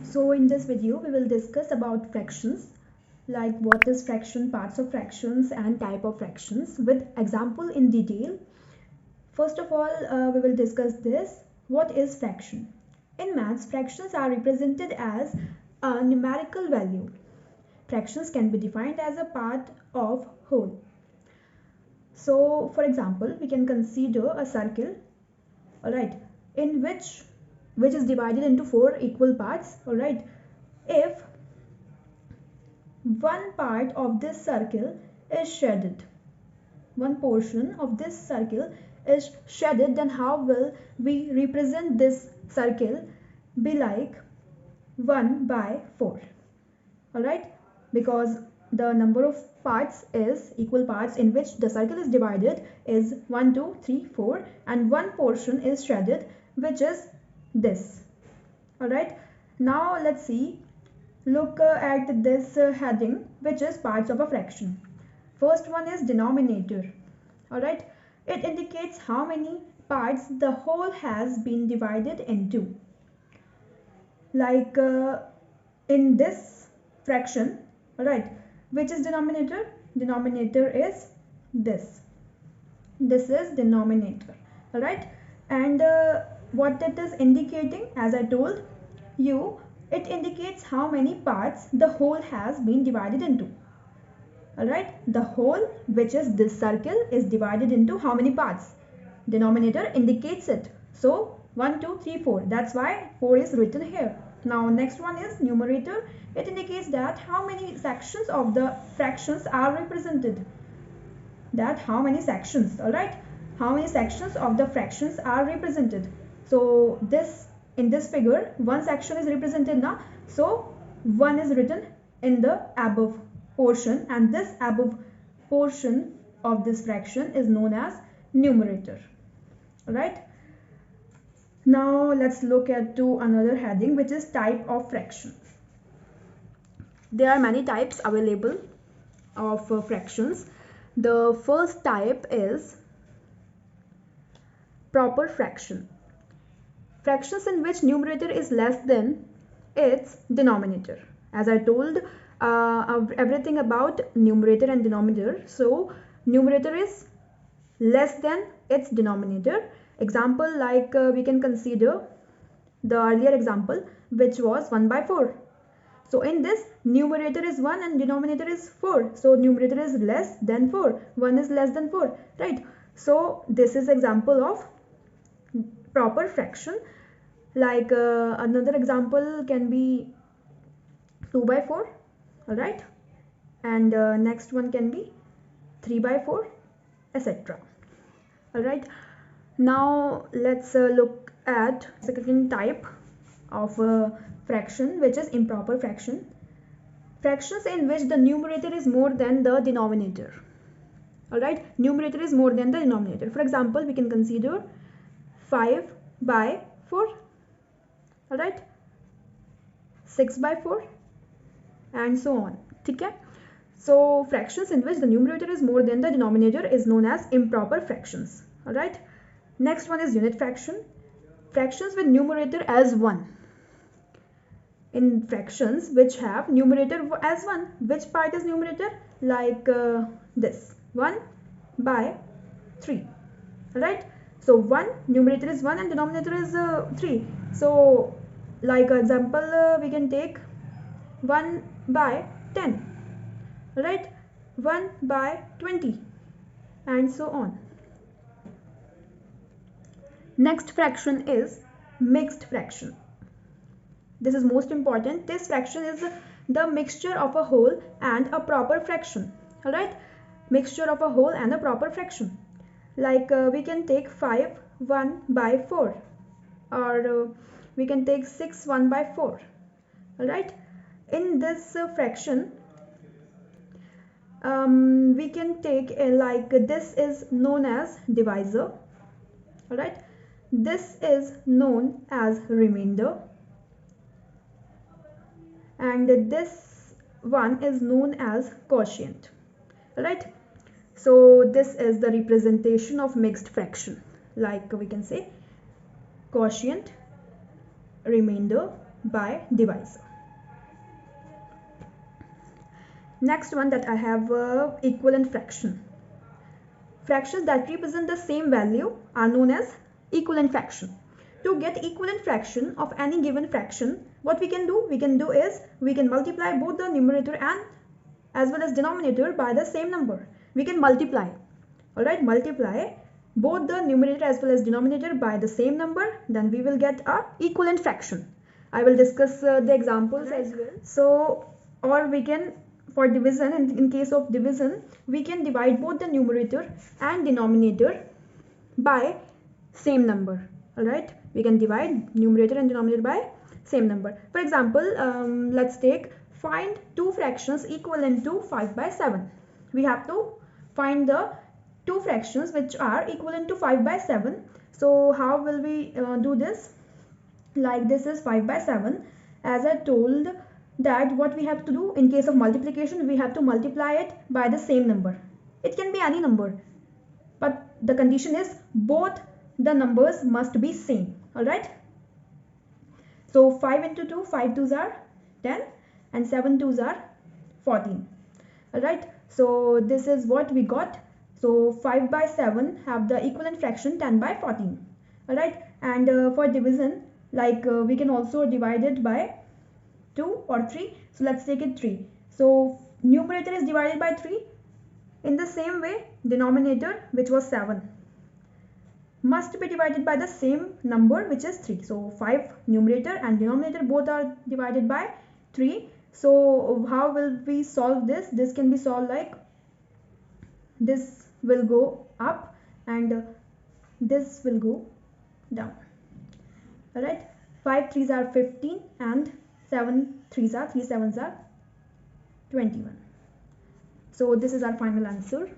So in this video we will discuss about fractions, like what is fraction, parts of fractions and type of fractions with example in detail. First of all, we will discuss this. What is fraction? In maths, fractions are represented as a numerical value. Fractions can be defined as a part of whole. So for example, we can consider a circle, alright, in which is divided into 4 equal parts, alright. If one part of this circle is shaded, one portion of this circle is shaded, then how will we represent this circle? Be like 1 by 4, alright, because the number of parts is equal parts in which the circle is divided is 1, 2, 3, 4, and one portion is shaded, which is this, alright. Now let's see, look at this heading, which is parts of a fraction. First one is denominator, alright. It indicates how many parts the whole has been divided into. Like in this fraction, alright, which is denominator? Denominator is this. This is denominator, alright. And what it is indicating, as I told you, it indicates how many parts the whole has been divided into. Alright, the whole, which is this circle, is divided into how many parts? Denominator indicates it. So 1, 2, 3, 4. That's why 4 is written here. Now next one is numerator. It indicates that how many sections of the fractions are represented. That how many sections, alright, how many sections of the fractions are represented. So this, in this figure, one section is represented now. So 1 is written in the above portion, and this above portion of this fraction is known as numerator, alright. Now let's look at another heading, which is type of fraction. There are many types available of fractions. The first type is proper fraction. Fractions in which numerator is less than its denominator. As I told everything about numerator and denominator. So numerator is less than its denominator. Example, like we can consider the earlier example, which was 1 by 4. So in this, numerator is 1 and denominator is 4. So numerator is less than 4. 1 is less than 4, right? So this is example of proper fraction. Like another example can be 2 by 4, alright, and next one can be 3 by 4, etc. Alright, now let's look at second type of fraction, which is improper fraction. Fractions in which the numerator is more than the denominator. Alright, numerator is more than the denominator. For example, we can consider 5 by 4, alright, 6 by 4, and so on. Okay? So fractions in which the numerator is more than the denominator is known as improper fractions. Alright. Next one is unit fraction. Fractions with numerator as 1. In fractions which have numerator as 1, which part is numerator? Like this, 1 by 3. Alright. So 1, numerator is 1 and denominator is 3. So like example, we can take 1 by 10, right, 1 by 20, and so on. Next fraction is mixed fraction. This is most important. This fraction is the mixture of a whole and a proper fraction, alright, mixture of a whole and a proper fraction. Like we can take 5 1 by 4, or we can take 6 1 by 4, alright. In this fraction, we can take like this is known as divisor, alright, this is known as remainder, and this one is known as quotient, alright. So this is the representation of mixed fraction. Like we can say quotient, remainder, by divisor. Next one that I have equivalent fraction. Fractions that represent the same value are known as equivalent fraction. To get equivalent fraction of any given fraction, what we can do? We can multiply both the numerator and as well as denominator by the same number. We can multiply. Alright, multiply both the numerator as well as denominator by the same number, then we will get a equivalent fraction. I will discuss the examples as well. So, or we can, for division, in case of division, we can divide both the numerator and denominator by same number. Alright, we can divide numerator and denominator by same number. For example, let's take find two fractions equivalent to 5 by 7. We have to find the two fractions which are equivalent to 5 by 7. So how will we do this? Like this is 5 by 7. As I told that what we have to do in case of multiplication, we have to multiply it by the same number. It can be any number, but the condition is both the numbers must be same. Alright. So 5 into 2, 5 2s are 10 and 7 2s are 14. Alright. So this is what we got. So 5 by 7 have the equivalent fraction 10 by 14. Alright. And for division, like we can also divide it by 2 or 3. So let's take it 3. So numerator is divided by 3. In the same way, denominator, which was 7, must be divided by the same number, which is 3. So 5 numerator and denominator both are divided by 3. So how will we solve this? This can be solved like this will go up and this will go down. Alright, 5 3s are 15 and 7 3s are 3 7s are 21. So this is our final answer.